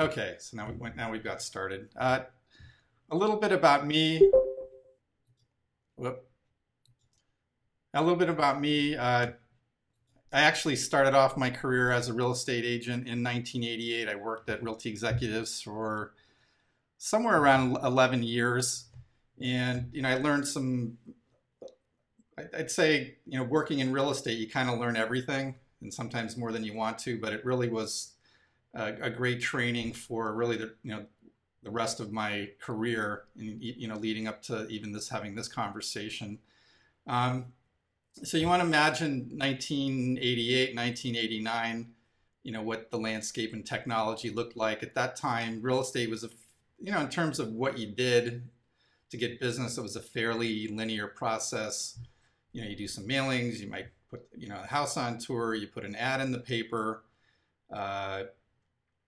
Okay, so now we've got started. A little bit about me. Whoop. A little bit about me. I actually started off my career as a real estate agent in 1988. I worked at Realty Executives for somewhere around 11 years, and I learned some. I'd say working in real estate, you kind of learn everything, and sometimes more than you want to. But it really was a great training for really the rest of my career, and leading up to even having this conversation. So you want to imagine 1988, 1989, what the landscape and technology looked like at that time. Real estate was in terms of what you did to get business, it was a fairly linear process. You do some mailings, you might put a house on tour, you put an ad in the paper,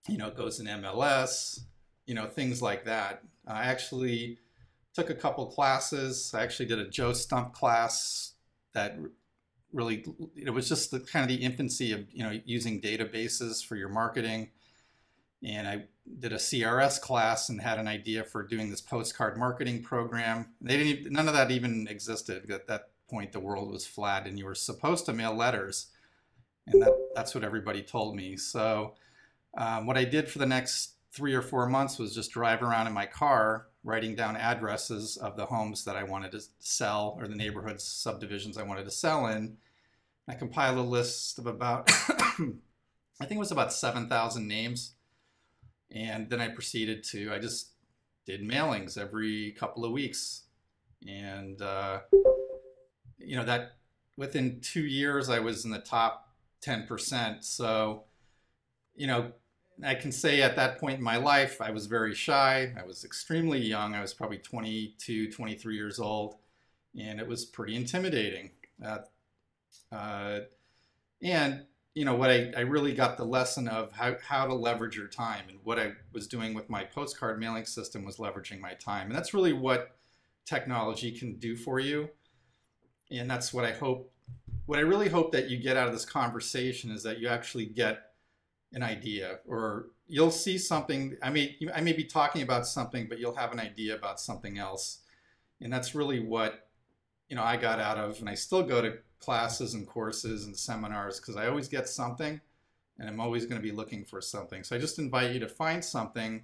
it goes in MLS, things like that. I actually took a couple classes. I actually did a Joe Stump class that really, it was just the kind of the infancy of using databases for your marketing. And I did a CRS class and had an idea for doing this postcard marketing program. None of that even existed. At that point, the world was flat, and you were supposed to mail letters, and that's what everybody told me. So what I did for the next 3 or 4 months was just drive around in my car, writing down addresses of the homes that I wanted to sell, or the neighborhoods, subdivisions I wanted to sell in. I compiled a list of about, I think it was about 7,000 names. And then I proceeded I just did mailings every couple of weeks. And, that within 2 years, I was in the top 10%. So, I can say at that point in my life, I was very shy. I was extremely young. I was probably 22, 23 years old. And it was pretty intimidating. What I really got the lesson of how to leverage your time, and what I was doing with my postcard mailing system was leveraging my time. And that's really what technology can do for you. And that's what I really hope that you get out of this conversation is that you actually get an idea, or you'll see something. I may be talking about something, but you'll have an idea about something else. And that's really what, I got out of, and I still go to classes and courses and seminars because I always get something, and I'm always going to be looking for something. So I just invite you to find something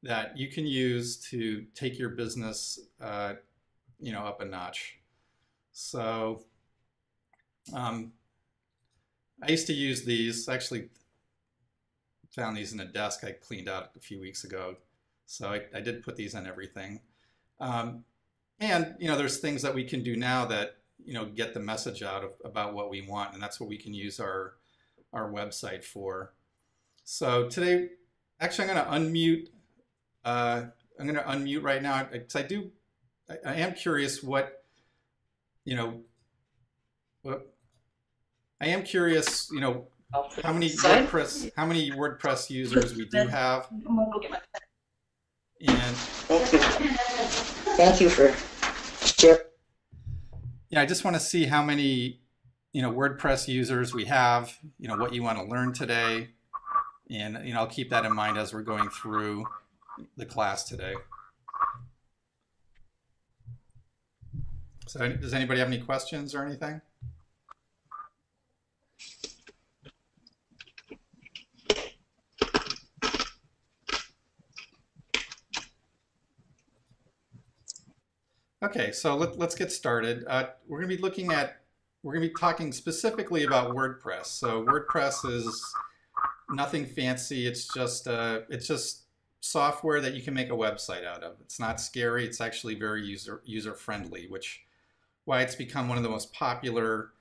that you can use to take your business, up a notch. So I used to use these. Actually, found these in a desk I cleaned out a few weeks ago. So I did put these on everything. And there's things that we can do now that get the message out about what we want, and that's what we can use our website for. So today, actually, I'm going to unmute. I'm going to unmute right now because I am curious what I am curious. How many WordPress users we do have. And thank you for sharing. Yeah, I just want to see how many, WordPress users we have, what you want to learn today. And, I'll keep that in mind as we're going through the class today. So does anybody have any questions or anything? Okay, so let's get started. We're going to be talking specifically about WordPress. So WordPress is nothing fancy. It's just software that you can make a website out of. It's not scary. It's actually very user friendly, why it's become one of the most popular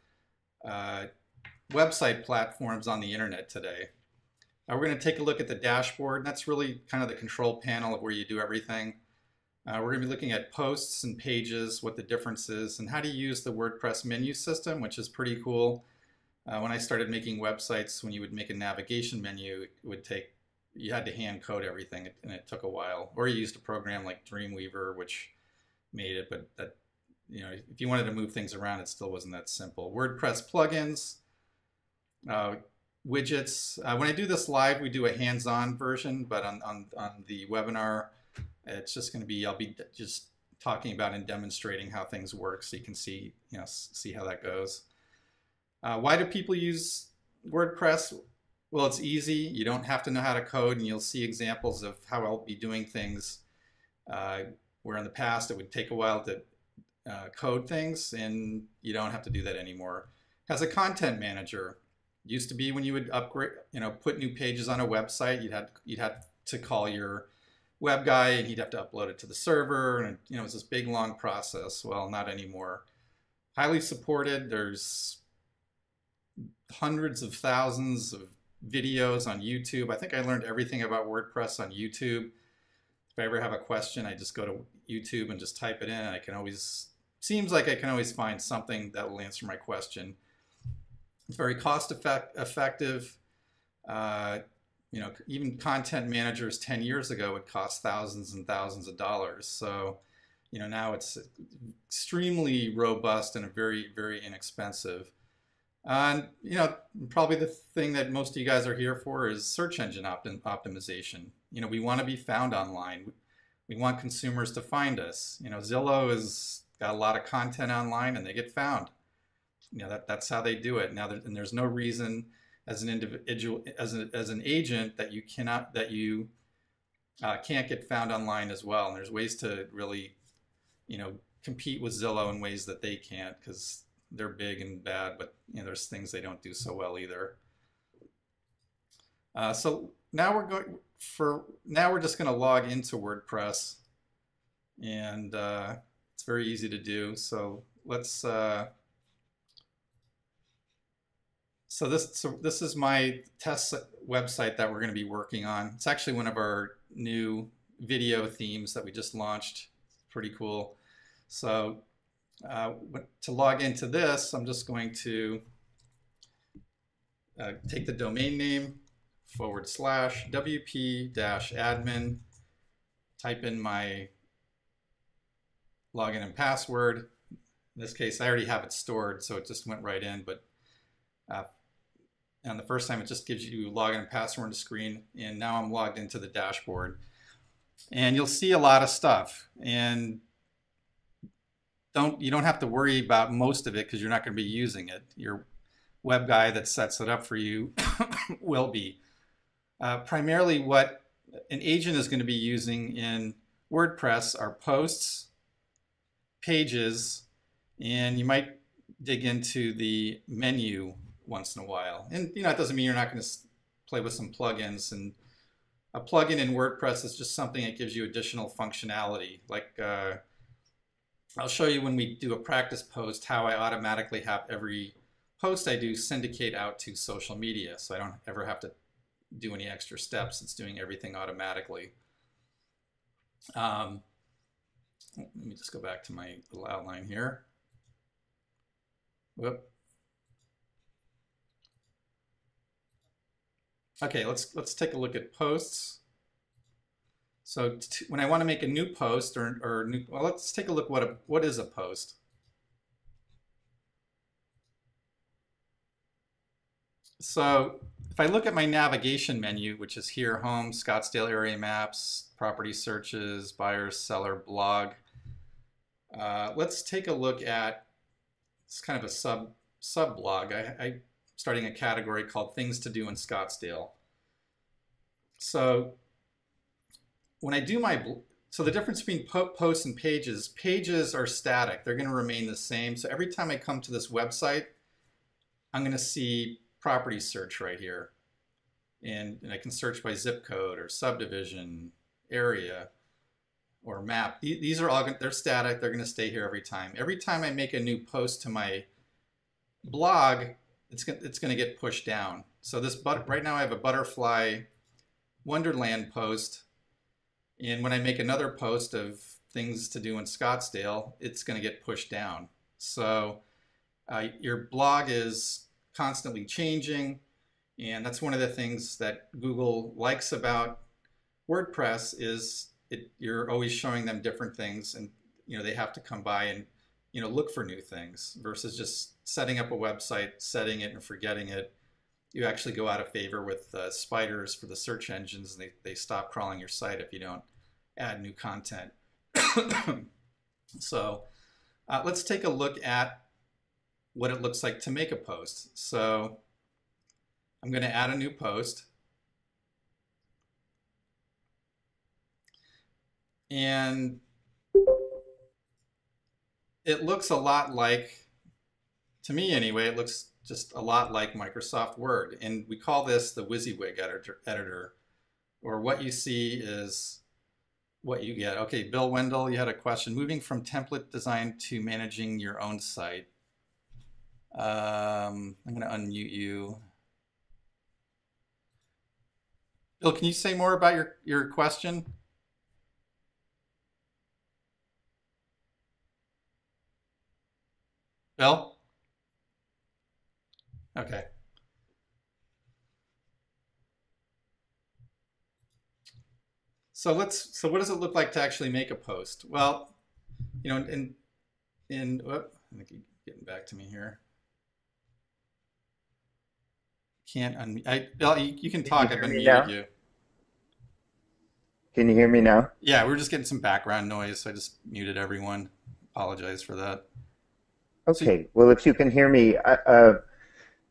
website platforms on the internet today. We're going to take a look at the dashboard. And that's really kind of the control panel of where you do everything. We're going to be looking at posts and pages, what the difference is, and how to use the WordPress menu system, which is pretty cool. When I started making websites, when you would make a navigation menu, you had to hand code everything, and it took a while. Or you used a program like Dreamweaver, which made it, but if you wanted to move things around, it still wasn't that simple. WordPress plugins, widgets. When I do this live, we do a hands-on version, but on the webinar, it's just going to be, I'll be just talking about and demonstrating how things work so you can see, see how that goes. Why do people use WordPress? Well, it's easy. You don't have to know how to code, and you'll see examples of how I'll be doing things where in the past it would take a while to code things, and you don't have to do that anymore. It has a content manager. Used to be when you would upgrade, put new pages on a website, you'd have to call your web guy and he'd have to upload it to the server, and it was this big long process. Well, not anymore. Highly supported. There's hundreds of thousands of videos on YouTube. I think I learned everything about WordPress on YouTube. If I ever have a question, I just go to YouTube and just type it in, and I can always, seems like I can always find something that will answer my question. It's very cost effective. Even content managers 10 years ago would cost thousands and thousands of dollars. So, now it's extremely robust and very, very inexpensive. And, probably the thing that most of you guys are here for is search engine optimization. We want to be found online. We want consumers to find us. Zillow has got a lot of content online and they get found. That's how they do it. Now, and there's no reason as an individual, as an agent, that you can't get found online as well. And there's ways to really, compete with Zillow in ways that they can't, because they're big and bad, but there's things they don't do so well either. So now we're just going to log into WordPress, and it's very easy to do. So let's. So this is my test website that we're going to be working on. It's actually one of our new video themes that we just launched. Pretty cool. So to log into this, I'm just going to take the domain name /wp-admin, type in my login and password. In this case, I already have it stored, so it just went right in, but and the first time it just gives you login and password on the screen, and now I'm logged into the dashboard. And you'll see a lot of stuff, and you don't have to worry about most of it because you're not going to be using it. Your web guy that sets it up for you will be. Primarily what an agent is going to be using in WordPress are posts, pages, and you might dig into the menu once in a while. And it doesn't mean you're not going to play with some plugins. And a plugin in WordPress is just something that gives you additional functionality. Like I'll show you when we do a practice post how I automatically have every post I do syndicate out to social media, so I don't ever have to do any extra steps. It's doing everything automatically. Let me just go back to my little outline here. Whoop. Okay, let's take a look at posts. So when I want to make a new post well, let's take a look what is a post. So if I look at my navigation menu, which is here, home, Scottsdale area maps, property searches, buyers, seller, blog. Let's take a look at, it's kind of a sub blog. I'm starting a category called things to do in Scottsdale. So when I do so the difference between posts and pages are static. They're going to remain the same. So every time I come to this website, I'm going to see property search right here. And I can search by zip code or subdivision, area, or map. These are all, they're static. They're going to stay here every time. Every time I make a new post to my blog, it's going to get pushed down. So right now I have a butterfly Wonderland post. And when I make another post of things to do in Scottsdale, it's going to get pushed down. So your blog is constantly changing, and that's one of the things that Google likes about WordPress is you're always showing them different things, and they have to come by and look for new things versus just setting up a website, setting it and forgetting it. you actually go out of favor with spiders for the search engines, and they stop crawling your site if you don't add new content. So let's take a look at what it looks like to make a post. So I'm going to add a new post. And it looks a lot like, to me anyway, it looks just a lot like Microsoft Word. And we call this the WYSIWYG editor, or what you see is what you get. Okay, Bill Wendell, you had a question. Moving from template design to managing your own site. I'm going to unmute you. Bill, can you say more about your question? Bill? Okay. So what does it look like to actually make a post? Well, you know, I think you're getting back to me here. Can't unmute. Bill, you can talk. I've unmuted you. Can you hear me now? Yeah, we're just getting some background noise, so I just muted everyone. Apologize for that. Okay, well, if you can hear me,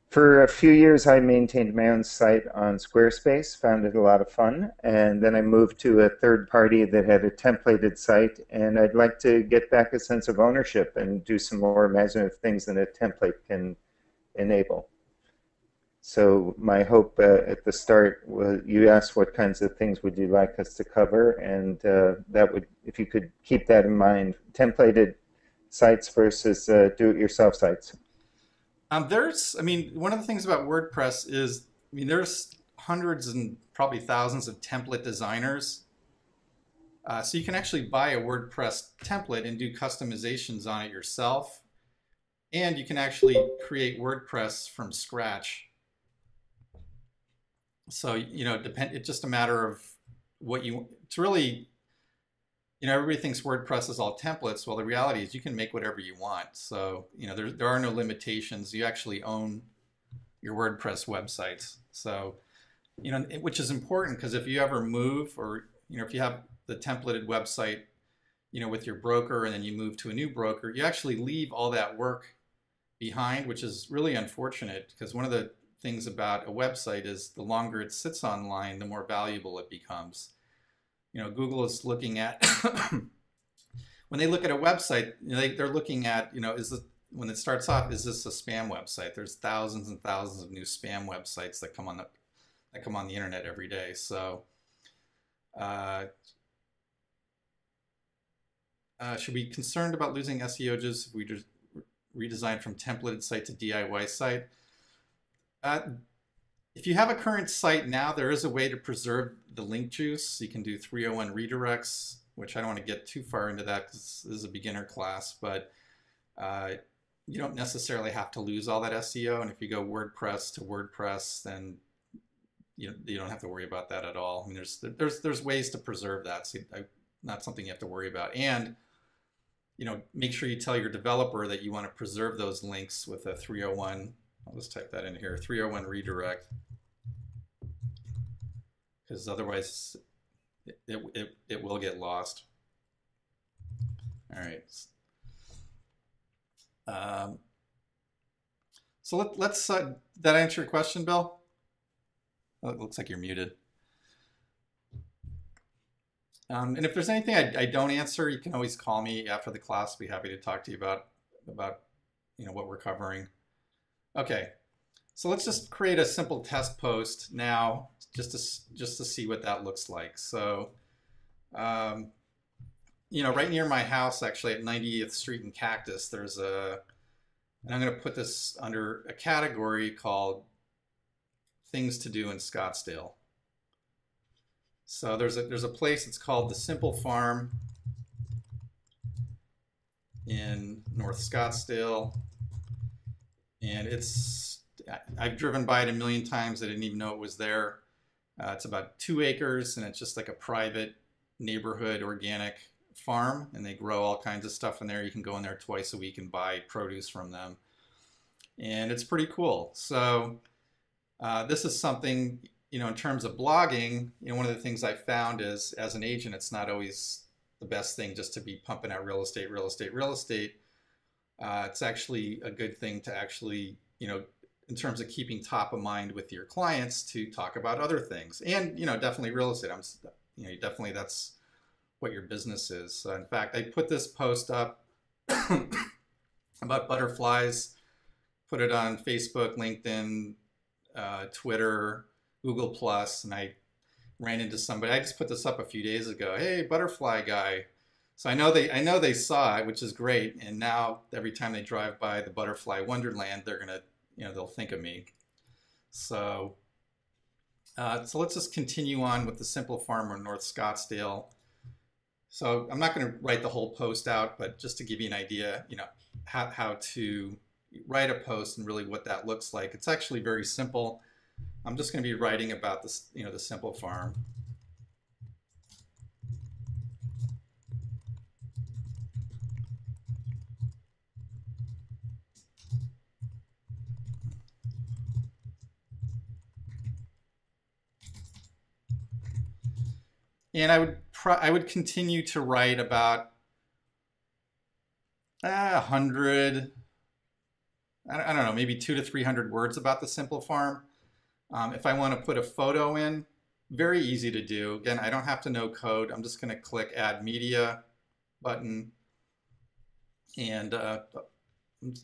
for a few years I maintained my own site on Squarespace, found it a lot of fun, and then I moved to a third party that had a templated site, and I'd like to get back a sense of ownership and do some more imaginative things than a template can enable. So my hope at the start was, you asked what kinds of things would you like us to cover, and that would, if you could keep that in mind, templated sites versus do-it-yourself sites. I mean, one of the things about WordPress is, I mean, there's hundreds and probably thousands of template designers. So you can actually buy a WordPress template and do customizations on it yourself. And you can actually create WordPress from scratch. So, you know, it's just a matter of what it's really, you know, everybody thinks WordPress is all templates. Well, the reality is you can make whatever you want. So, you know, there are no limitations. You actually own your WordPress websites. So, you know, which is important because if you ever move, or, you know, if you have the templated website, you know, with your broker and then you move to a new broker, you actually leave all that work behind, which is really unfortunate because one of the things about a website is the longer it sits online, the more valuable it becomes. You know, Google is looking at, when they look at a website, you know, they're looking at, you know, when it starts off, is this a spam website? There's thousands and thousands of new spam websites that come on the internet every day. So, should we be concerned about losing SEO just if we just redesign from templated site to DIY site? If you have a current site now, there is a way to preserve the link juice. You can do 301 redirects, which I don't want to get too far into that because this is a beginner class, but you don't necessarily have to lose all that SEO. And if you go WordPress to WordPress, then you don't have to worry about that at all. I mean, there's ways to preserve that. So not something you have to worry about. And you know, make sure you tell your developer that you want to preserve those links with a 301. I'll just type that in here, 301 redirect, because otherwise it will get lost. All right. So let's, did that answer your question, Bill? Oh, it looks like you're muted. And if there's anything I don't answer, you can always call me after the class. I'll be happy to talk to you about you know, what we're covering. Okay, so let's just create a simple test post now, just to see what that looks like. So, you know, right near my house, actually at 90th Street and Cactus, there's and I'm going to put this under a category called Things to Do in Scottsdale. So there's a place that's called the Simple Farm in North Scottsdale. And I've driven by it a million times. I didn't even know it was there. It's about 2 acres, and it's just like a private neighborhood organic farm, and they grow all kinds of stuff in there. You can go in there twice a week and buy produce from them. And it's pretty cool. So This is something, in terms of blogging, one of the things I found is, as an agent, it's not always the best thing just to be pumping out real estate, real estate, real estate. It's actually a good thing to actually, in terms of keeping top of mind with your clients, to talk about other things. And, definitely real estate. Definitely that's what your business is. In fact, I put this post up about butterflies, put it on Facebook, LinkedIn, Twitter, Google Plus, and I ran into somebody. I just put this up a few days ago. Hey, butterfly guy. So I know they saw it, which is great. And now every time they drive by the butterfly wonderland, they're gonna, they'll think of me. So let's just continue on with the simple farmer in North Scottsdale. So I'm not going to write the whole post out, but just to give you an idea, how to write a post and really what that looks like. It's actually very simple. I'm just going to be writing about this, the simple farm. And I would continue to write about 100, I don't know, maybe 200 to 300 words about the simple farm. If I want to put a photo in, very easy to do. Again, I don't have to know code. I'm just going to click Add Media button, and I'm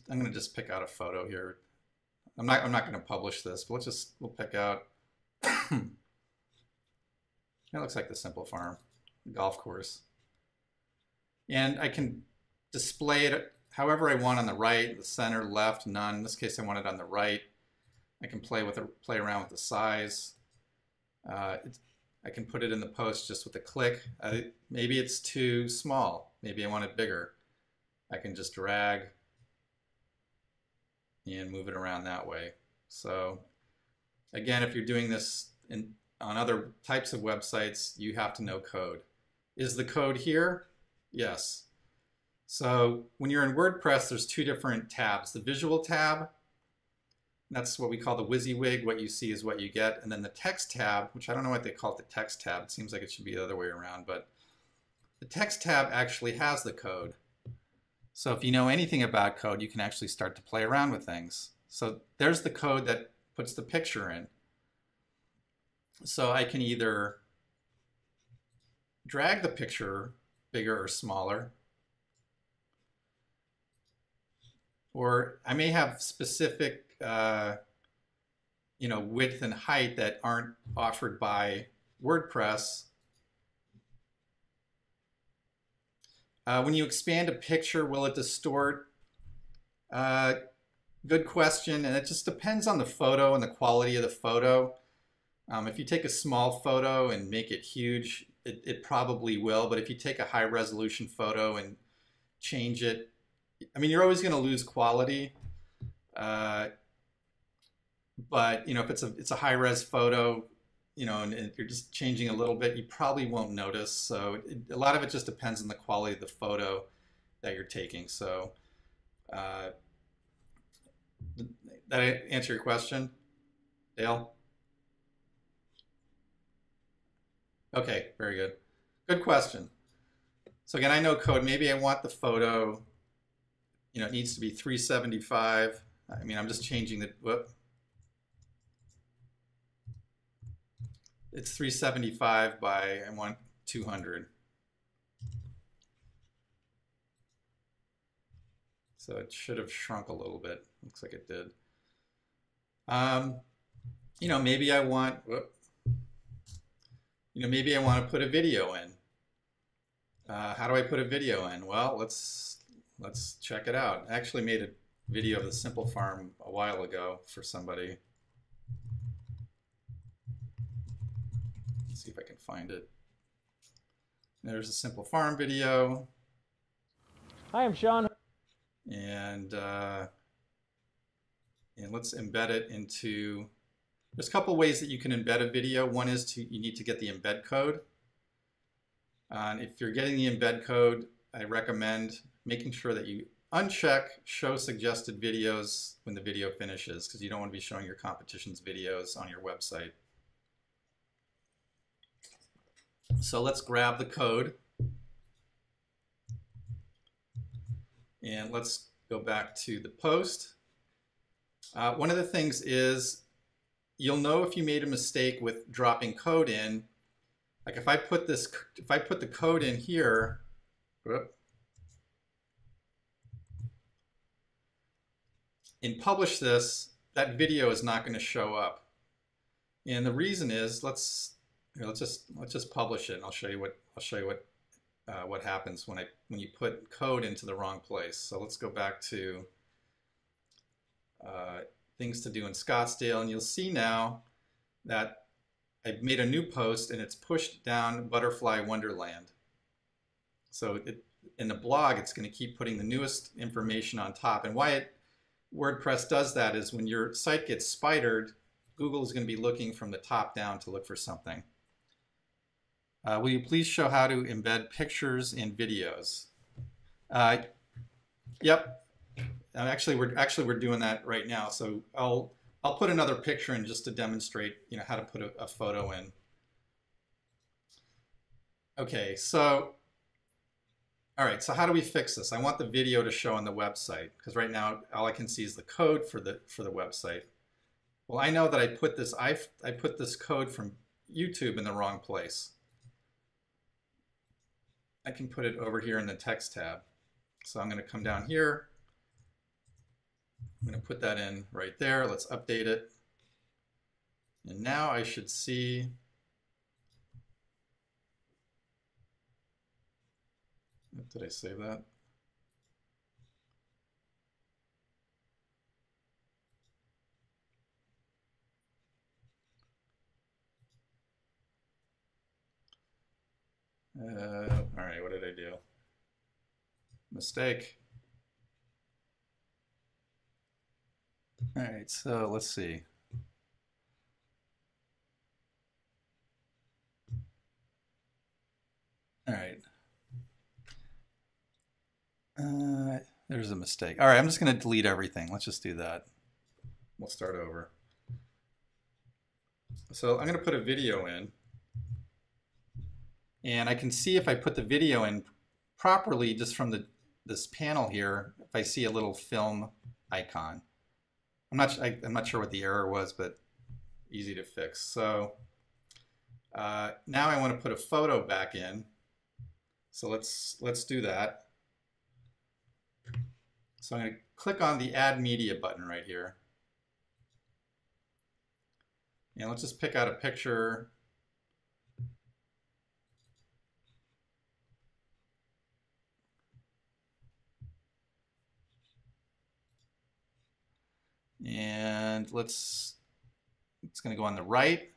going to just pick out a photo here. I'm not going to publish this, but we'll pick out. It looks like the simple farm, golf course. And I can display it however I want on the right, the center, left, none. In this case, I want it on the right. I can play around with the size. I can put it in the post just with a click. Maybe it's too small. Maybe I want it bigger. I can just drag and move it around that way. So again, if you're doing this on other types of websites, you have to know code. Is the code here? Yes. So when you're in WordPress, there's two different tabs. The visual tab, that's what we call the WYSIWYG. What you see is what you get. And then the text tab, which I don't know what they call it, the text tab. It seems like it should be the other way around, but the text tab actually has the code. So if you know anything about code, you can actually start to play around with things. So there's the code that puts the picture in. So I can either drag the picture bigger or smaller, or I may have specific width and height that aren't offered by WordPress. When you expand a picture, will it distort? Good question, and it just depends on the photo and the quality of the photo. If you take a small photo and make it huge, it probably will, but if you take a high resolution photo and change it, I mean, you're always going to lose quality. But if it's a high res photo, and you're just changing a little bit, you probably won't notice. So a lot of it just depends on the quality of the photo that you're taking. So that answer your question, Dale? Okay, very good. Good question. So again, I know code. Maybe I want the photo, it needs to be 375. I mean, I'm just changing the, whoop. It's 375 by, I want 200. So it should have shrunk a little bit. Looks like it did. Maybe I want, whoop. Maybe I want to put a video in. How do I put a video in? Well, let's check it out. I actually made a video of the simple farm a while ago for somebody. Let's see if I can find it. There's a simple farm video. Hi, I'm Sean. And let's embed it into. There's a couple ways that you can embed a video. One is you need to get the embed code. And if you're getting the embed code, I recommend making sure that you uncheck show suggested videos when the video finishes, because you don't want to be showing your competition's videos on your website. So let's grab the code and let's go back to the post. One of the things is you'll know if you made a mistake with dropping code in. Like if I put the code in here, and publish this, that video is not going to show up. And the reason is, let's just publish it, and I'll show you what happens when you put code into the wrong place. So let's go back to things to do in Scottsdale, and you'll see now that I've made a new post and it's pushed down Butterfly Wonderland. So in the blog, it's going to keep putting the newest information on top. And why WordPress does that is when your site gets spidered, Google is going to be looking from the top down to look for something. Will you please show how to embed pictures in videos? Yep. Actually, we're doing that right now. So I'll put another picture in just to demonstrate, how to put a photo in. Okay, so all right, so how do we fix this? I want the video to show on the website because right now all I can see is the code for the website. Well, I know that I put this code from YouTube in the wrong place. I can put it over here in the text tab. So I'm going to come down here. I'm going to put that in right there. Let's update it. And now I should see did I save that? All right, what did I do? Mistake. All right, so let's see. All right. There's a mistake. All right, I'm just going to delete everything. Let's just do that. We'll start over. So I'm going to put a video in. And I can see if I put the video in properly just from this panel here, if I see a little film icon. I'm not sure what the error was, but easy to fix. So now I want to put a photo back in. So let's do that. So I'm going to click on the Add Media button right here. And let's just pick out a picture. And it's going to go on the right.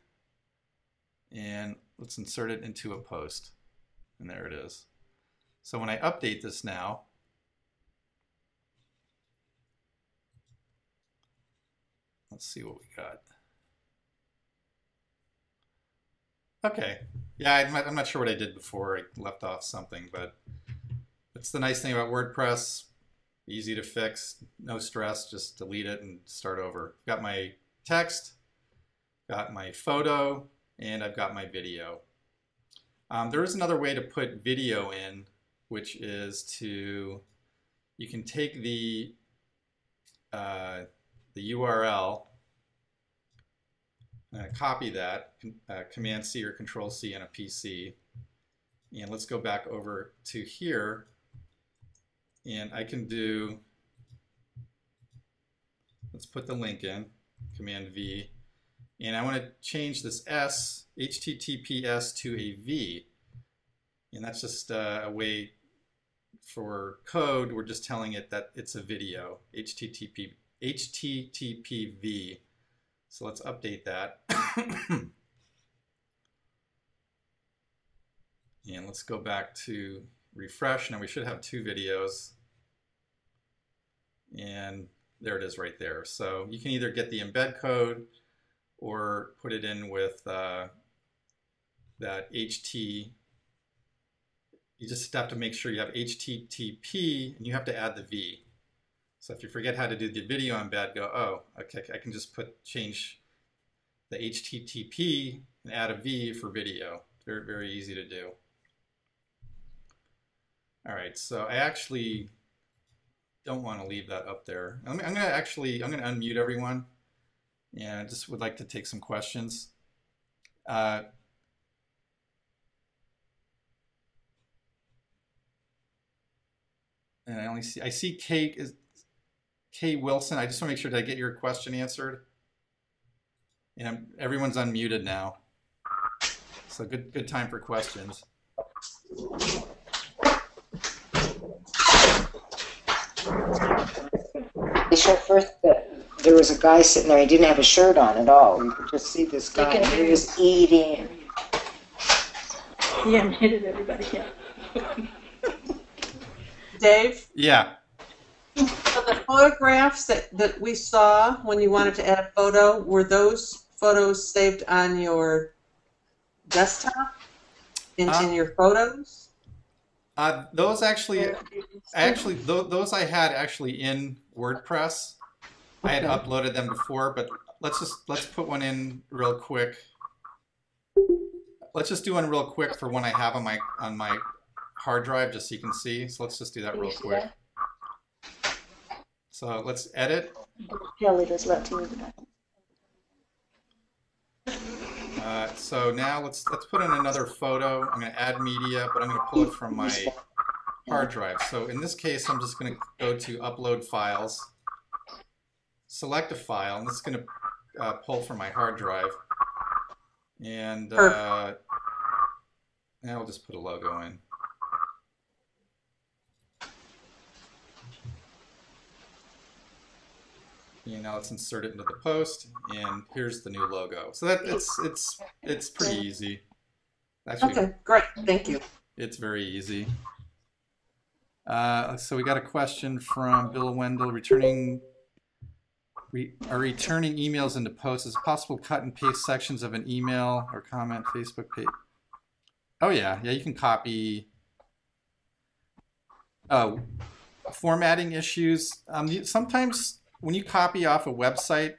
And let's insert it into a post. And there it is. So when I update this now, let's see what we got. Okay. Yeah, I'm not sure what I did before. I left off something, but that's the nice thing about WordPress. Easy to fix, no stress, just delete it and start over. Got my text, got my photo, and I've got my video. There is another way to put video in, which is you can take the URL, copy that, Command C or Control C on a PC, and let's go back over to here, and I can let's put the link in, Command V, and I want to change this S, HTTPS to a V, and that's just a way for code, we're just telling it that it's a video, HTTPV. So let's update that. And let's go back to refresh. Now we should have two videos. And there it is right there. So you can either get the embed code or put it in with that you just have to make sure you have HTTP and you have to add the V. So if you forget how to do the video embed, go, oh, okay, I can just change the HTTP and add a V for video. Very, very easy to do. All right, so I actually don't want to leave that up there. I'm going to unmute everyone, and I just would like to take some questions. And I see Kay Wilson. I just want to make sure that I get your question answered. And everyone's unmuted now. So good time for questions. They showed first that there was a guy sitting there. He didn't have a shirt on at all. You could just see this guy. He was eating. Yeah, muted everybody. Yeah. Dave? Yeah. So the photographs that we saw when you wanted to add a photo, were those photos saved on your desktop? In your photos? Those those I had actually in WordPress. I had uploaded them before, but let's put one in real quick. Let's just do one real quick for one I have on my hard drive, just so you can see. So let's just do that real quick. So let's edit. So now let's put in another photo. I'm going to add media, but I'm going to pull it from my hard drive. So in this case, I'm just going to go to Upload Files, select a file, and this is going to pull from my hard drive. And now I'll just put a logo in. And now let's insert it into the post, and here's the new logo. So that it's pretty easy. Actually, okay, great, thank you. It's very easy. So we got a question from Bill Wendell. Returning emails into posts. Is it possible to cut and paste sections of an email or comment Facebook page? Oh yeah, you can copy. Oh, formatting issues. Sometimes when you copy off a website,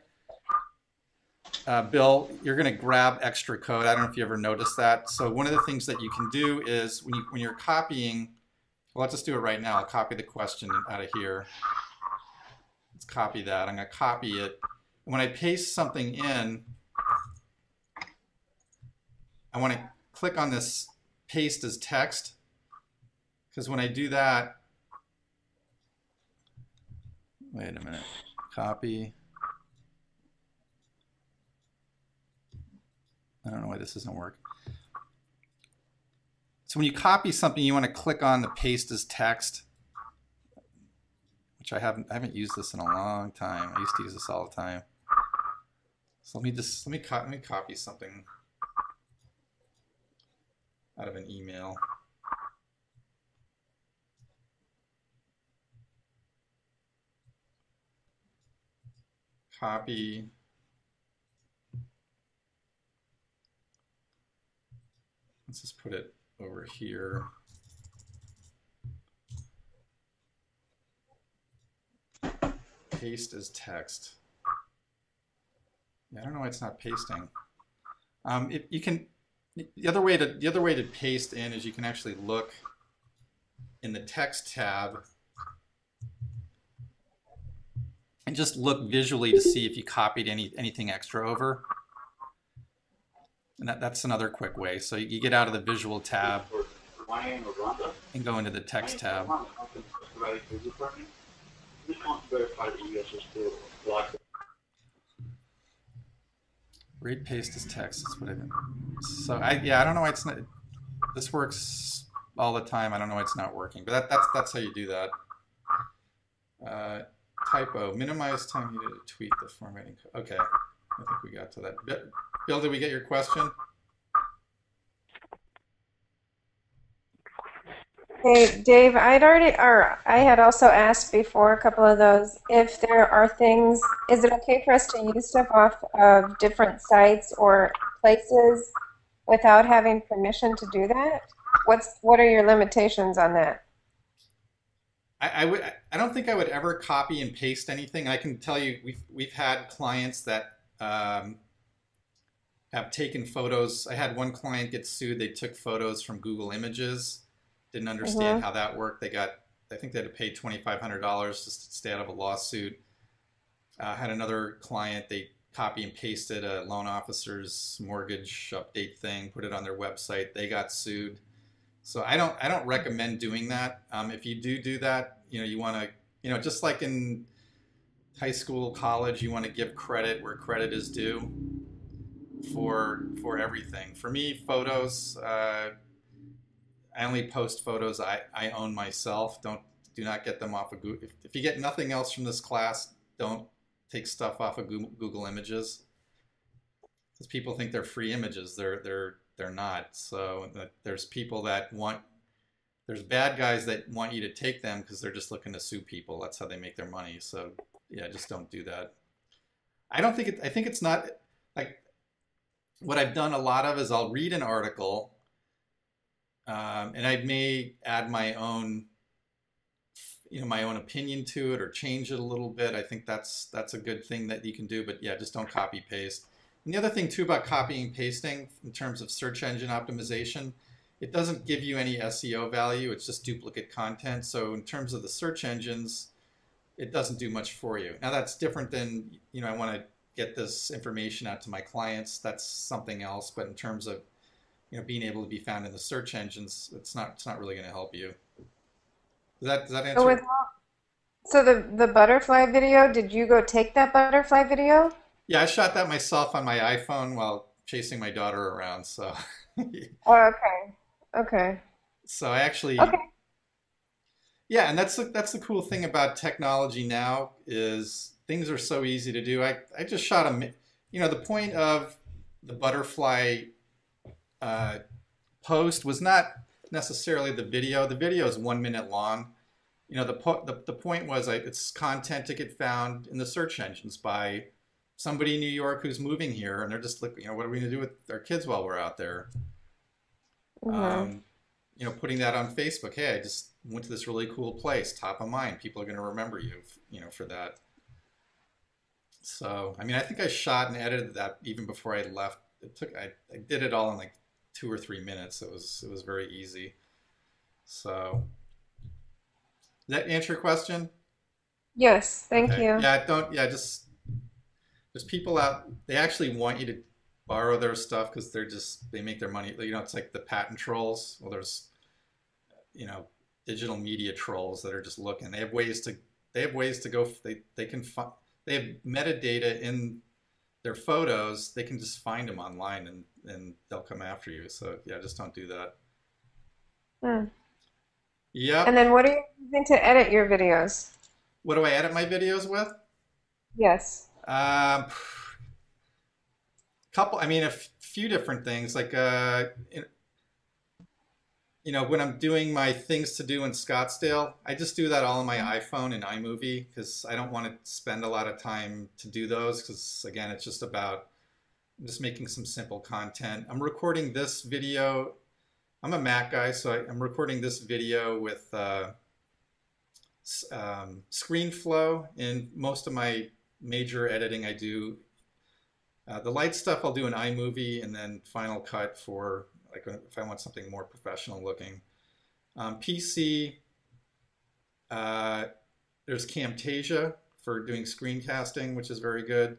Bill, you're going to grab extra code. I don't know if you ever noticed that. So one of the things that you can do is when you're copying, well, let's just do it right now. I'll copy the question out of here. Let's copy that. I'm going to copy it. When I paste something in, I want to click on this paste as text, because when I do that, wait a minute. Copy. I don't know why this doesn't work. So when you copy something, you want to click on the paste as text, which I haven't used this in a long time. I used to use this all the time. So let me copy something out of an email. Copy. Let's just put it over here. Paste as text. Yeah, I don't know why it's not pasting. You can. The other way to paste in is you can actually look in the text tab and just look visually to see if you copied anything extra over. And that's another quick way. So you get out of the visual tab and go into the text tab. Read paste as text. That's what I did. So I don't know why it's not. This works all the time. I don't know why it's not working. But that's how you do that. Typo. Minimize time needed to tweak the formatting. Okay, I think we got to that. Bill, did we get your question? Hey, Dave, I had also asked before a couple of those if there are things. Is it okay for us to use stuff off of different sites or places without having permission to do that? What are your limitations on that? I don't think I would ever copy and paste anything. I can tell you we've had clients that have taken photos. I had one client get sued. They took photos from Google Images, didn't understand how that worked. I think they had to pay $2,500 just to stay out of a lawsuit. Had another client, they copy and pasted a loan officer's mortgage update thing, put it on their website. They got sued. So I don't recommend doing that. If you do that, you want to, just like in high school, college, you want to give credit where credit is due for everything. For me, photos, I only post photos I own myself. Do not get them off of Google. If you get nothing else from this class, don't take stuff off of Google Images, because people think they're free images. They're not. So there's people there's bad guys that want you to take them because they're just looking to sue people. That's how they make their money. So yeah, just don't do that. I think it's not like, what I've done a lot of is I'll read an article, and I may add my own opinion to it or change it a little bit. I think that's a good thing that you can do, but yeah, just don't copy paste. And the other thing too about copying and pasting in terms of search engine optimization, it doesn't give you any SEO value. It's just duplicate content. So in terms of the search engines, it doesn't do much for you. Now that's different than, I want to get this information out to my clients. That's something else. But in terms of, being able to be found in the search engines, it's not really going to help you. Does that answer? So the butterfly video, did you go take that butterfly video? Yeah, I shot that myself on my iPhone while chasing my daughter around. So. Oh, okay. Okay. So I actually. Okay. Yeah, and that's the cool thing about technology now is things are so easy to do. I just shot the point of the butterfly post was not necessarily the video. The video is 1 minute long. The point was it's content to get found in the search engines by somebody in New York who's moving here, and they're just looking, what are we going to do with our kids while we're out there? Putting that on Facebook. Hey, I just went to this really cool place, top of mind. People are going to remember you, for that. So, I think I shot and edited that even before I left. I did it all in like 2 or 3 minutes. It was very easy. So, does that answer your question? Yes, thank Okay. you. Yeah, just there's people out, they actually want you to borrow their stuff because they make their money. It's like the patent trolls. Well, there's, digital media trolls that are just looking. They have ways to go. They have metadata in their photos. They can just find them online and they'll come after you. So yeah, just don't do that. Yep. And then what are you using to edit your videos? What do I edit my videos with? Yes. A few different things. Like, when I'm doing my things to do in Scottsdale, I just do that all on my iPhone and iMovie because I don't want to spend a lot of time to do those because, again, it's just about just making some simple content. I'm recording this video. I'm a Mac guy, so I'm recording this video with ScreenFlow. In most of my major editing I do. The light stuff I'll do in iMovie, and then Final Cut for like if I want something more professional looking. PC, there's Camtasia for doing screencasting, which is very good.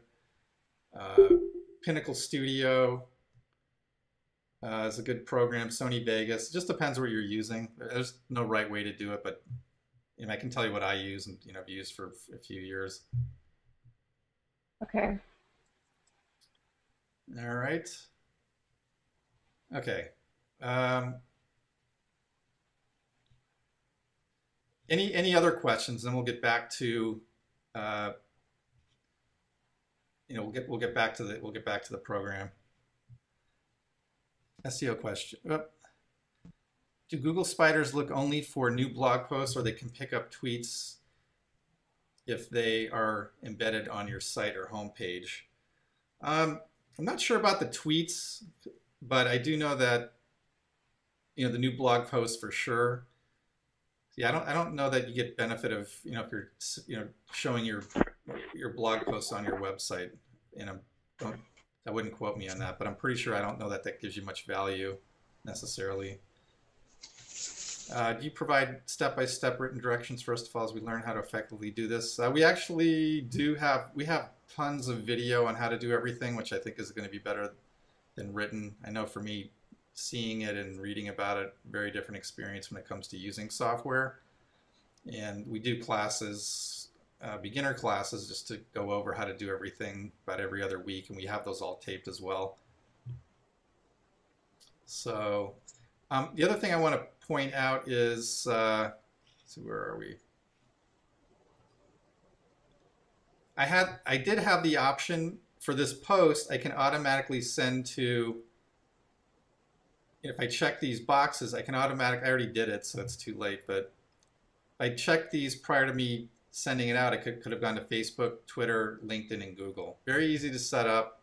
Pinnacle Studio is a good program. Sony Vegas. It just depends what you're using. There's no right way to do it, but I can tell you what I use and I've used for a few years. Okay. All right. Okay. Any other questions? Then we'll get back to we'll get back to the program. SEO question. Do Google spiders look only for new blog posts, or they can pick up tweets if they are embedded on your site or homepage? I'm not sure about the tweets, but I do know that the new blog posts for sure. Yeah, I don't know that you get benefit of, if you're, showing your blog posts on your website. Don't, I wouldn't quote me on that, but I'm pretty sure I don't know that gives you much value necessarily. Do you provide step-by-step written directions first of all as we learn how to effectively do this? We actually do have tons of video on how to do everything, which I think is going to be better than written. I know for me, seeing it and reading about it, very different experience when it comes to using software. And we do classes, beginner classes, just to go over how to do everything about every other week, and we have those all taped as well. So the other thing I want to point out is, so where are we? I did have the option for this post. I can automatically send to, if I check these boxes, I already did it, so it's too late, but I checked these prior to me sending it out. I could have gone to Facebook, Twitter, LinkedIn, and Google. Very easy to set up.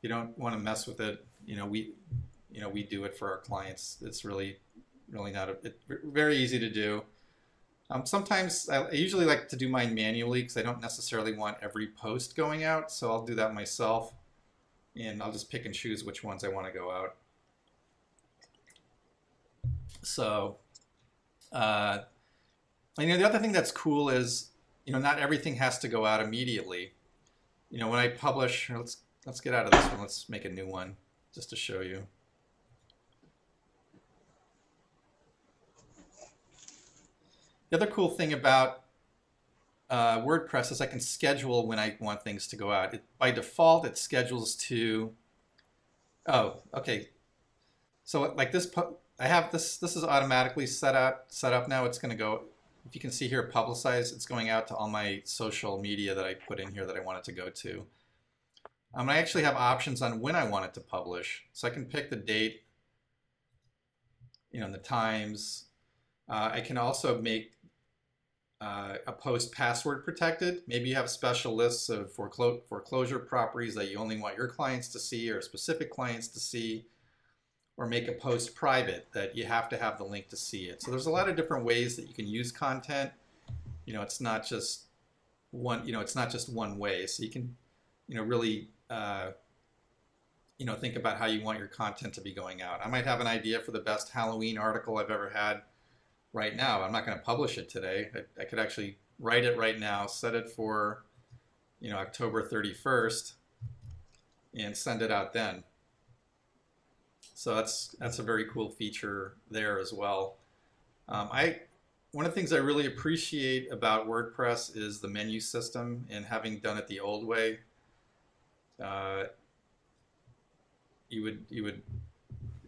You don't want to mess with it. We do it for our clients. It's really not very easy to do. Sometimes I usually like to do mine manually because I don't necessarily want every post going out, so I'll do that myself, and I'll just pick and choose which ones I want to go out. So, the other thing that's cool is, not everything has to go out immediately. When I publish, let's get out of this one. Let's make a new one just to show you. The other cool thing about WordPress is I can schedule when I want things to go out. By default, it schedules to, oh, okay. So like this, I have this is automatically set up now. It's going to go, if you can see here, publicize, it's going out to all my social media that I put in here that I want it to go to. I actually have options on when I want it to publish. So I can pick the date, and the times. I can also make a post password protected. Maybe you have special lists of foreclosure properties that you only want your clients to see or specific clients to see, or make a post private that you have to have the link to see it. So there's a lot of different ways that you can use content. It's not just one, it's not just one way. So you can, really, think about how you want your content to be going out. I might have an idea for the best Halloween article I've ever had right now. I'm not going to publish it today. I could actually write it right now, set it for, October 31st, and send it out then. So that's a very cool feature there as well. One of the things I really appreciate about WordPress is the menu system, and having done it the old way, you would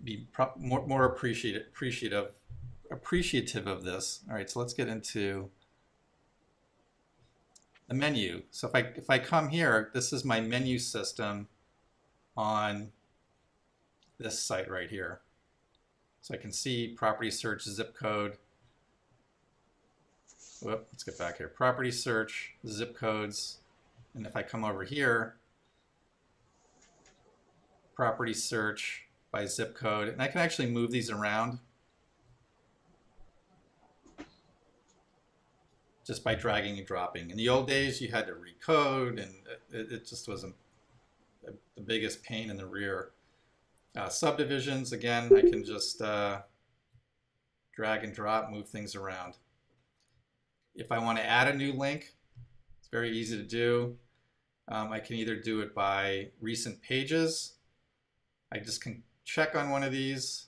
be more appreciative of this. All right, so let's get into the menu. So if I come here, this is my menu system on this site right here. So I can see property search, zip code. Whoop, let's get back here. Property search, zip codes, and if I come over here, property search by zip code, and I can actually move these around just by dragging and dropping. In the old days, you had to recode, and it just was the biggest pain in the rear. Subdivisions, again, I can just drag and drop, move things around. If I want to add a new link, it's very easy to do. I can either do it by recent pages. I just can check on one of these.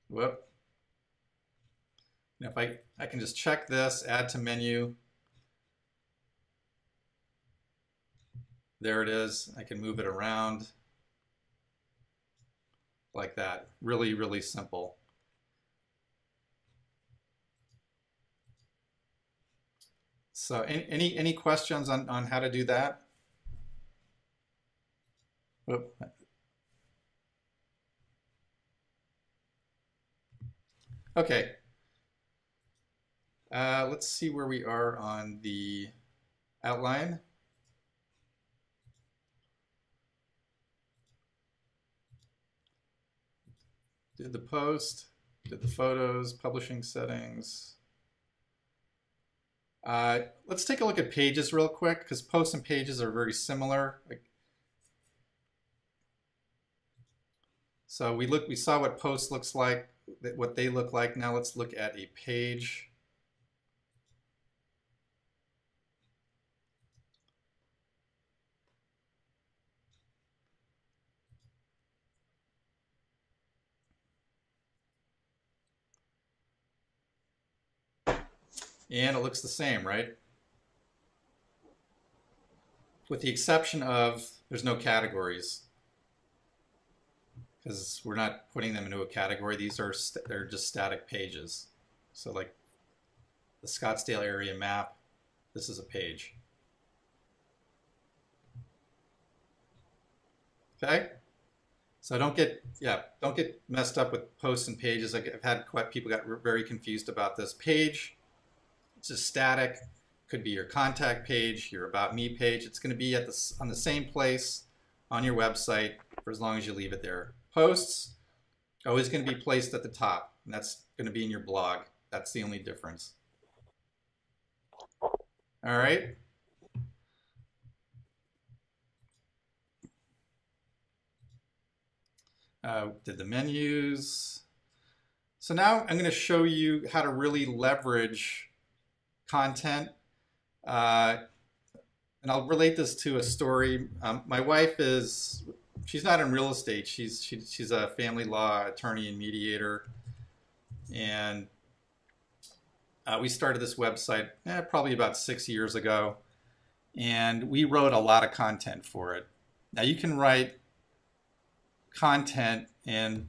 Whoop. And if I can just check this, add to menu. There it is. I can move it around like that. Really, really simple. So any questions on how to do that? Whoop. Okay. Let's see where we are on the outline. Did the post. did the photos, publishing settings. Let's take a look at pages real quick, because posts and pages are very similar. So we saw what posts looks like, what they look like. Now let's look at a page. And it looks the same, right? With the exception of there's no categories, because we're not putting them into a category. They're just static pages. So like the Scottsdale area map, this is a page. Okay? So don't get messed up with posts and pages. I've had people got very confused about this. Page, it's just static. Could be your contact page, your about me page. It's going to be on the same place on your website for as long as you leave it there. Posts, always going to be placed at the top, and that's going to be in your blog. That's the only difference. All right. Did the menus. So now I'm going to show you how to really leverage content. And I'll relate this to a story. My wife she's not in real estate. She's a family law attorney and mediator. And we started this website probably about 6 years ago. And we wrote a lot of content for it. Now you can write content, and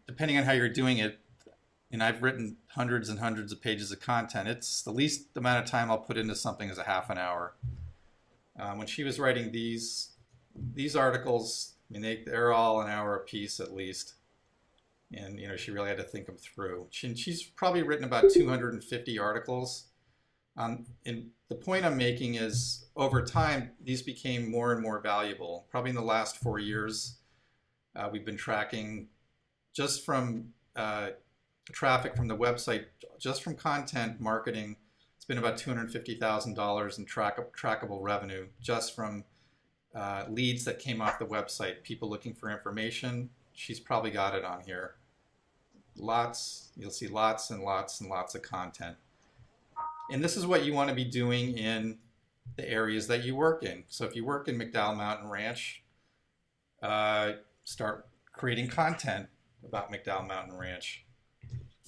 depending on how you're doing it, and I've written hundreds and hundreds of pages of content. It's the least amount of time I'll put into something is a half an hour. When she was writing these articles, I mean they're all an hour a piece at least, and she really had to think them through. She's probably written about 250 articles. And the point I'm making is over time these became more and more valuable. Probably in the last 4 years. We've been tracking just from traffic from the website, just from content marketing. It's been about $250,000 in trackable revenue just from leads that came off the website, people looking for information. She's probably got it on here. You'll see lots and lots and lots of content. And this is what you want to be doing in the areas that you work in. So if you work in McDowell Mountain Ranch, start creating content about McDowell Mountain Ranch.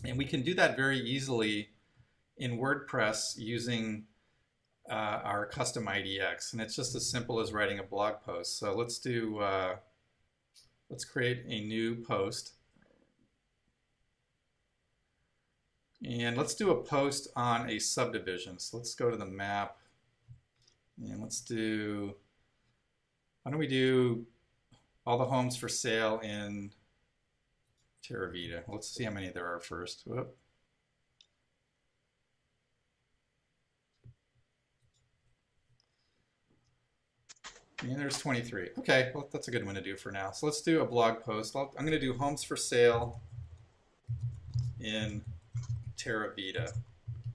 And we can do that very easily in WordPress using our custom IDX. And it's just as simple as writing a blog post. So let's create a new post. And let's do a post on a subdivision. So let's go to the map and why don't we do all the homes for sale in Terra Vita. Let's see how many there are first. Whoop. And there's 23. Okay, well, that's a good one to do for now. So let's do a blog post. I'm going to do homes for sale in Terra Vita.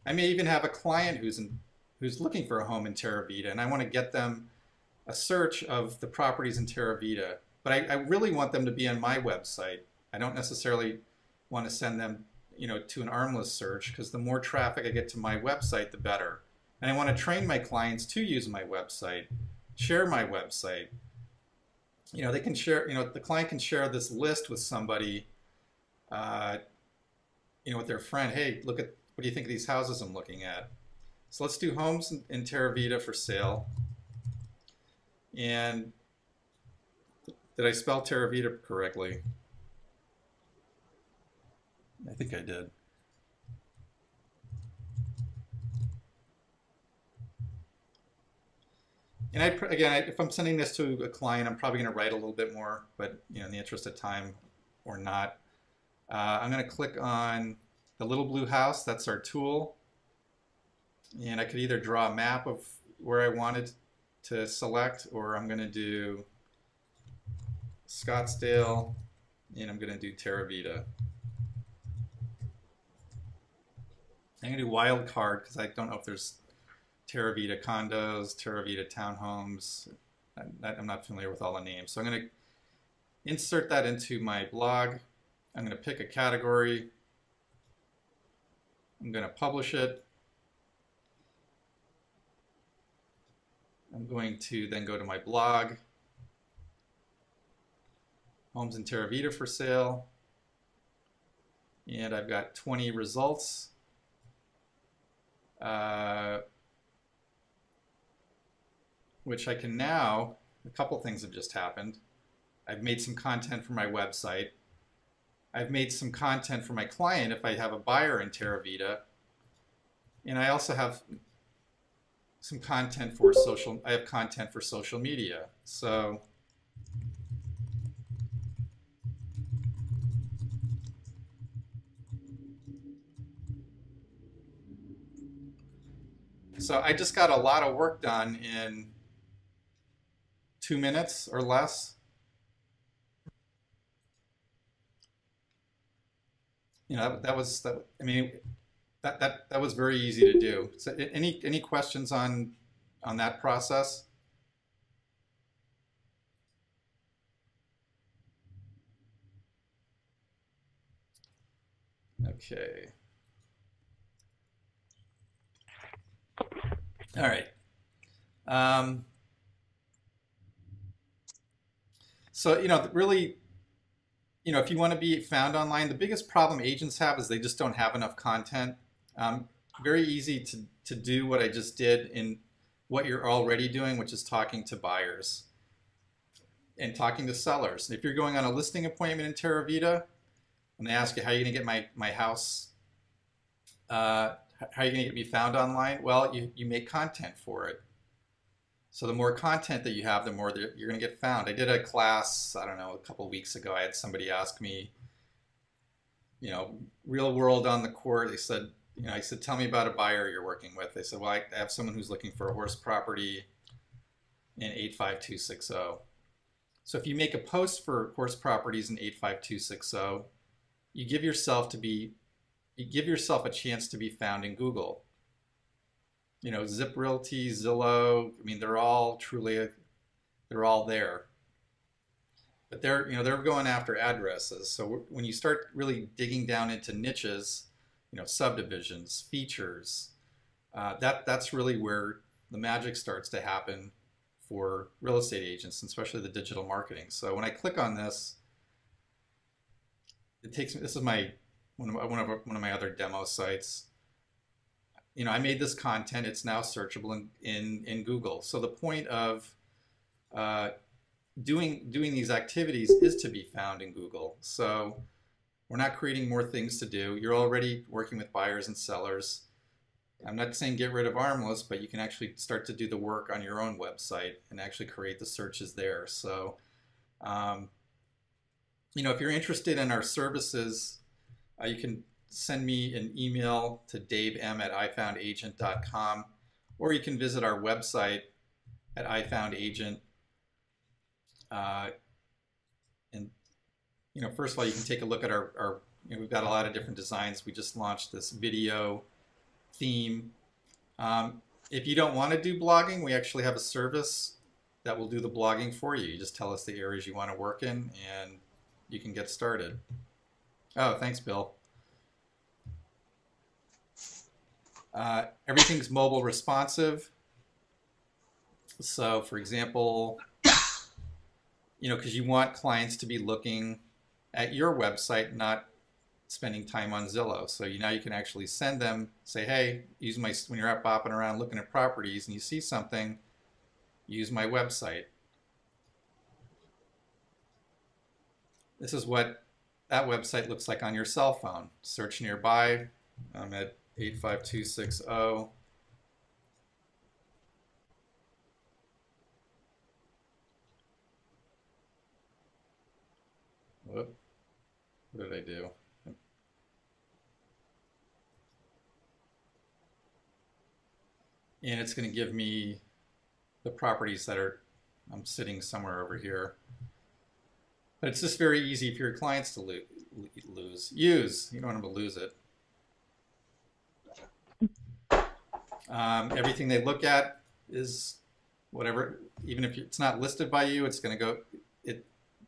I may even have a client who's looking for a home in Terra Vita, and I want to get them a search of the properties in Terra Vita. But I really want them to be on my website. I don't necessarily want to send them, to an armless search, because the more traffic I get to my website, the better. And I want to train my clients to use my website, share my website. They can share, the client can share this list with somebody, with their friend. Hey, what do you think of these houses I'm looking at? So let's do homes in Terra Vita for sale. And did I spell Terra Vita correctly? I think I did. And if I'm sending this to a client, I'm probably going to write a little bit more, but in the interest of time or not. I'm going to click on the little blue house. That's our tool. And I could either draw a map of where I wanted to select, or I'm going to do Scottsdale, and I'm going to do Terra Vita. I'm gonna do wildcard because I don't know if there's Terra Vita condos, Terra Vita townhomes. I'm not familiar with all the names. So I'm gonna insert that into my blog. I'm gonna pick a category. I'm gonna publish it. I'm going to then go to my blog. Homes in Terra Vita for sale. And I've got 20 results. Which I can now, a couple things have just happened. I've made some content for my website. I've made some content for my client if I have a buyer in Terra Vita. And I also have some content for I have content for social media. So I just got a lot of work done in 2 minutes or less. You know, that was very easy to do. So any questions on that process? Okay. All right. So, you know, really, you know, if you want to be found online, the biggest problem agents have is they just don't have enough content. Very easy to do what I just did in what you're already doing, which is talking to buyers and talking to sellers. If you're going on a listing appointment in Terra Vita and they ask you, how are you going to get my house, how are you going to get me found online? Well, you make content for it. So the more content that you have, the more you're going to get found. I did a class, I don't know, a couple of weeks ago. I had somebody ask me, you know, real world on the court. They said, you know, I said, tell me about a buyer you're working with. They said, well, I have someone who's looking for a horse property in 85260. So if you make a post for horse properties in 85260, you give yourself a chance to be found in Google. You know, Zip Realty, Zillow, I mean, they're all there. But they're going after addresses. So when you start really digging down into niches, you know, subdivisions, features, that's really where the magic starts to happen for real estate agents, especially the digital marketing. So when I click on this, it takes me, this is one of my other demo sites. You know, I made this content, it's now searchable in Google. So the point of doing these activities is to be found in Google. So we're not creating more things to do. You're already working with buyers and sellers. I'm not saying get rid of Armless, but you can actually start to do the work on your own website and actually create the searches there. So, you know, if you're interested in our services, you can send me an email to davem@ifoundagent.com, or you can visit our website at ifoundagent. And you know, first of all, you can take a look at our you know, we've got a lot of different designs. We just launched this video theme. If you don't want to do blogging, we actually have a service that will do the blogging for you. You just tell us the areas you want to work in, and you can get started. Oh, thanks, Bill. Everything's mobile responsive. So, for example, you know, because you want clients to be looking at your website, not spending time on Zillow. So now you can actually send them, say, hey, when you're out bopping around looking at properties and you see something, use my website. This is what that website looks like on your cell phone. Search nearby. I'm at 85260. Whoop. What did I do? And it's going to give me the properties that I'm sitting somewhere over here. But it's just very easy for your clients to use. You don't want them to lose it. Everything they look at is whatever, even if it's not listed by you, it's going to go,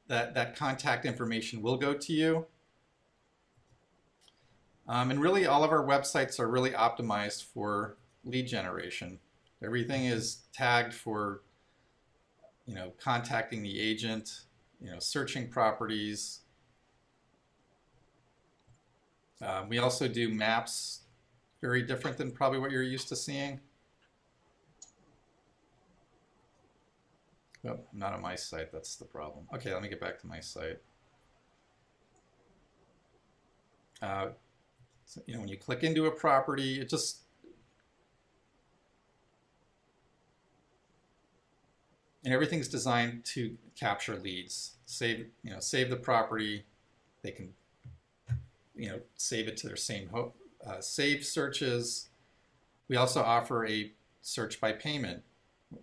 that contact information will go to you. And really all of our websites are really optimized for lead generation. Everything is tagged for, contacting the agent, searching properties. We also do maps, very different than probably what you're used to seeing. Oh, not on my site, that's the problem. Okay, let me get back to my site. So, when you click into a property, it just, and everything's designed to capture leads. Save the property. They can, save it to their same save searches. We also offer a search by payment,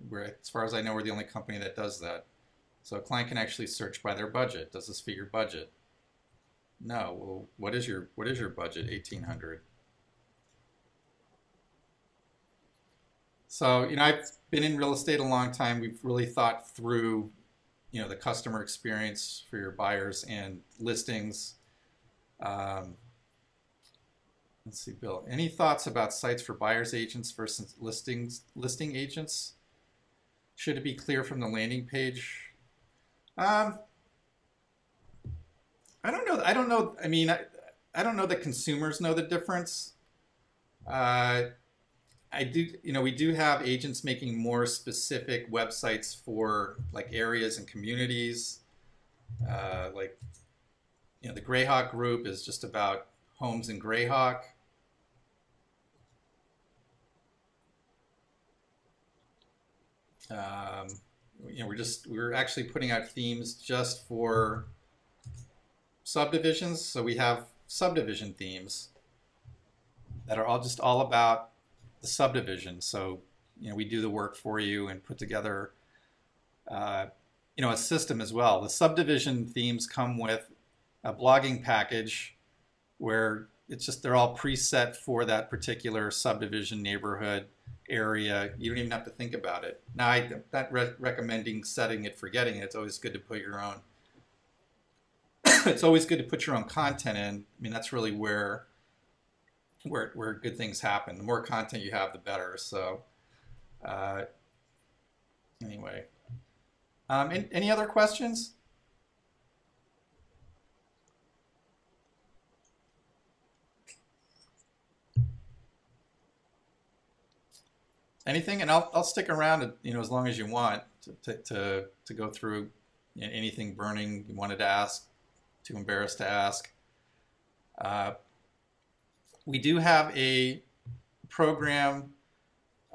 where, as far as I know, we're the only company that does that. So a client can actually search by their budget. Does this fit your budget? No. Well, what is your budget? $1,800. So I've been in real estate a long time. We've really thought through the customer experience for your buyers and listings. Let's see, Bill. Any thoughts about sites for buyers agents versus listing agents? Should it be clear from the landing page? I don't know. I don't know. I mean, I don't know that consumers know the difference. I do. We do have agents making more specific websites for like areas and communities. The Greyhawk group is just about homes in Greyhawk. We're actually putting out themes just for subdivisions. So we have subdivision themes that are all about the subdivision. So we do the work for you and put together a system as well. The subdivision themes come with a blogging package where they're all preset for that particular subdivision, neighborhood, area. You don't even have to think about it. Now, I'm not recommending setting it, forgetting it. It's always good to put your own. It's always good to put your own content in. I mean, that's really where good things happen. The more content you have, the better. So, anyway, any other questions? Anything, and I'll stick around, as long as you want to go through anything burning you wanted to ask, too embarrassed to ask. We do have a program.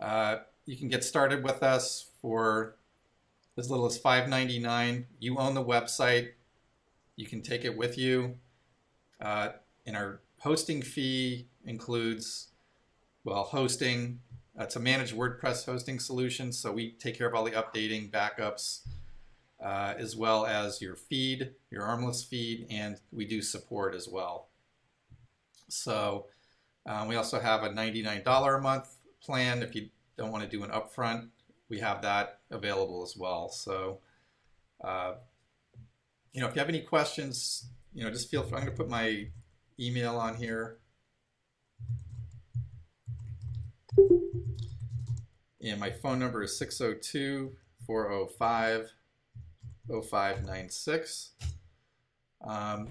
You can get started with us for as little as $5.99. You own the website. You can take it with you. And our hosting fee includes, hosting. It's a managed WordPress hosting solution, so we take care of all the updating, backups, as well as your feed, your armless feed, and we do support as well. So we also have a $99 a month plan. If you don't want to do an upfront, we have that available as well. So, if you have any questions, just feel free. I'm going to put my email on here. And my phone number is 602-405-0596. I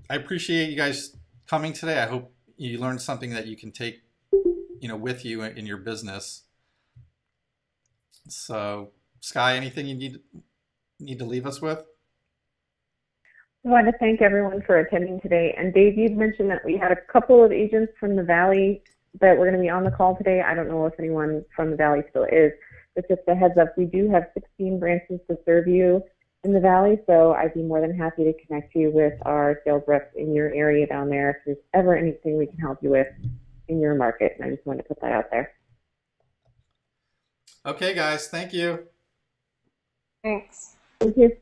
appreciate you guys coming today. I hope you learned something that you can take, with you in your business. So, Sky, anything you need to leave us with? I want to thank everyone for attending today. And Dave, you'd mentioned that we had a couple of agents from the Valley that were going to be on the call today. I don't know if anyone from the Valley still is, but just a heads up, we do have 16 branches to serve you in the Valley, so I'd be more than happy to connect you with our sales reps in your area down there if there's ever anything we can help you with in your market. And I just wanted to put that out there. Okay, guys, thank you. Thanks. Thank you.